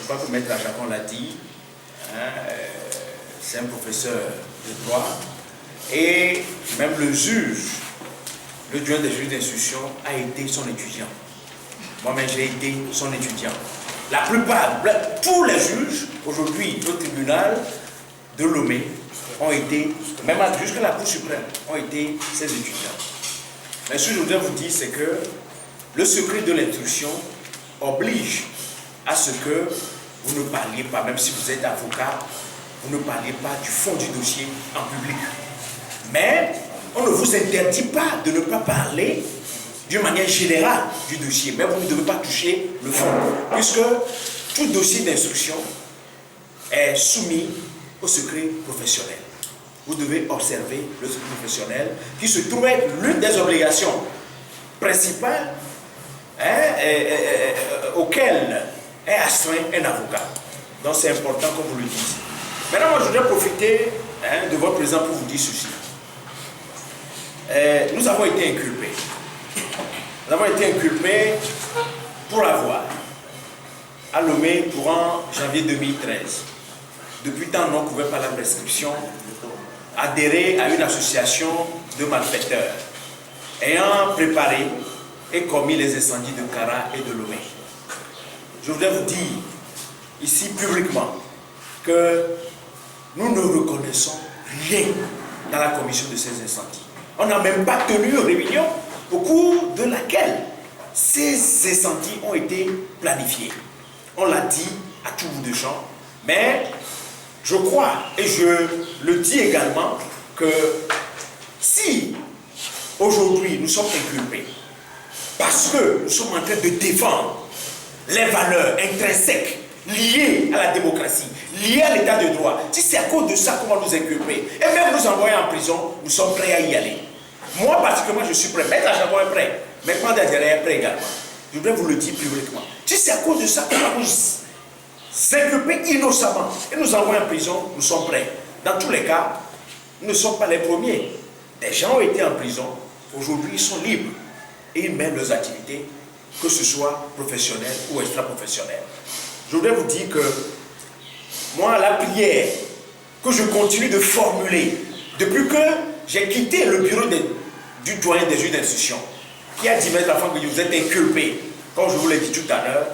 crois que Maître Ajacon l'a dit, hein, c'est un professeur de droit, et même le juge, le doyen des juges d'instruction, a été son étudiant. Moi-même, j'ai été son étudiant. La plupart, tous les juges, aujourd'hui, au tribunal de Lomé, ont été, même jusqu'à la Cour suprême, ont été ses étudiants. Mais ce que je voudrais vous dire, c'est que le secret de l'instruction oblige à ce que vous ne parliez pas, même si vous êtes avocat, vous ne parliez pas du fond du dossier en public. Mais on ne vous interdit pas de ne pas parler d'une manière générale du dossier, mais vous ne devez pas toucher le fond, puisque tout dossier d'instruction est soumis au secret professionnel. Vous devez observer le secret professionnel qui se trouve être l'une des obligations principales auxquelles est astreint un avocat. Donc c'est important que vous le disiez. Maintenant, moi je voudrais profiter de votre présence pour vous dire ceci. Nous avons été inculpés. Nous avons été inculpés pour avoir, à Lomé, courant janvier 2013, depuis tant non couvert par la prescription, adhéré à une association de malfaiteurs ayant préparé et commis les incendies de Kara et de Lomé. Je voudrais vous dire ici publiquement que nous ne reconnaissons rien dans la commission de ces incendies. On n'a même pas tenu une réunion au cours de laquelle ces incendies ont été planifiés. On l'a dit à tout bout de champ, mais je crois, et je le dis également, que si aujourd'hui nous sommes inculpés, parce que nous sommes en train de défendre les valeurs intrinsèques liées à la démocratie, liées à l'état de droit, si c'est à cause de ça qu'on va nous inculper, et même nous envoyer en prison, nous sommes prêts à y aller. Moi, particulièrement, je suis prêt. Maître Ajacon est prêt. Mais quand d'intérêt est prêt également. Je voudrais vous le dire publiquement. Si c'est à cause de ça qu'on va nous inculper innocemment et nous envoyer en prison, nous sommes prêts. Dans tous les cas, nous ne sommes pas les premiers. Des gens ont été en prison. Aujourd'hui, ils sont libres. Et ils mènent leurs activités, que ce soit professionnelles ou extra-professionnelles. Je voudrais vous dire que moi, la prière que je continue de formuler depuis que j'ai quitté le bureau du doyen des juges d'instruction, qui a dit, Maître Afang, que vous êtes inculpé, comme je vous l'ai dit tout à l'heure,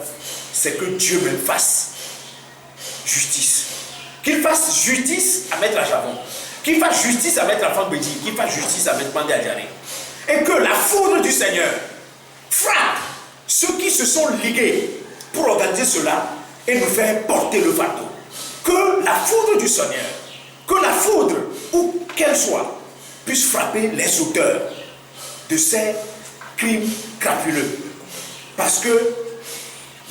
c'est que Dieu me fasse justice. Qu'il fasse justice à Maître Ajacon, qu'il fasse justice à Maître Afang Bédi, qu'il fasse justice à Maître Mandé Adjaré. Et que la foudre du Seigneur frappe ceux qui se sont ligués pour organiser cela et nous faire porter le fardeau. Que la foudre du Seigneur, que la foudre, où qu'elle soit, puisse frapper les auteurs de ces crimes crapuleux. Parce que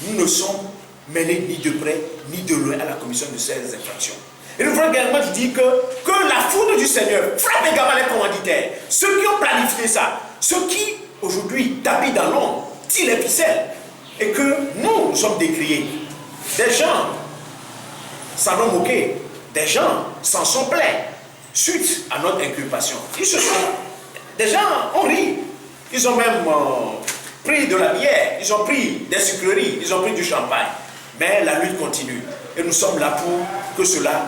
nous ne sommes mêlés ni de près ni de loin à la commission de ces infractions. Et nous voulons également dire que la foudre du Seigneur frappe également les commanditaires, ceux qui ont planifié ça, ceux qui aujourd'hui tapis dans l'ombre, tirent les ficelles, et que nous sommes décriés. Des gens s'en ont moqué, des gens s'en sont plaints suite à notre inculpation. Des gens ont ri, ils ont même pris de la bière, ils ont pris des sucreries, ils ont pris du champagne. Mais la lutte continue. Et nous sommes là pour que cela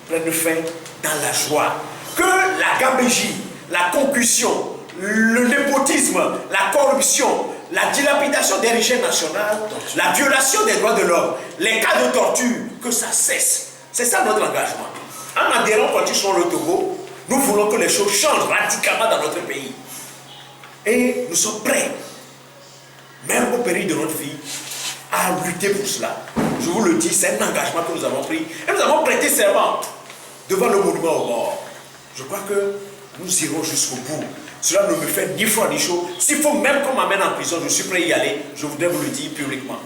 prenne fin dans la joie. Que la gabégie, la concussion, le népotisme, la corruption, la dilapidation des richesses nationales, la violation des droits de l'homme, les cas de torture, que ça cesse. C'est ça notre engagement. En adhérant quand ils sont le Togo, nous voulons que les choses changent radicalement dans notre pays. Et nous sommes prêts, même au péril de notre vie, à lutter pour cela. Je vous le dis, c'est un engagement que nous avons pris. Et nous avons prêté serment devant le monument aux morts. Je crois que nous irons jusqu'au bout. Cela ne me fait ni froid ni chaud. S'il faut même qu'on m'amène en prison, je suis prêt à y aller. Je voudrais vous le dire publiquement.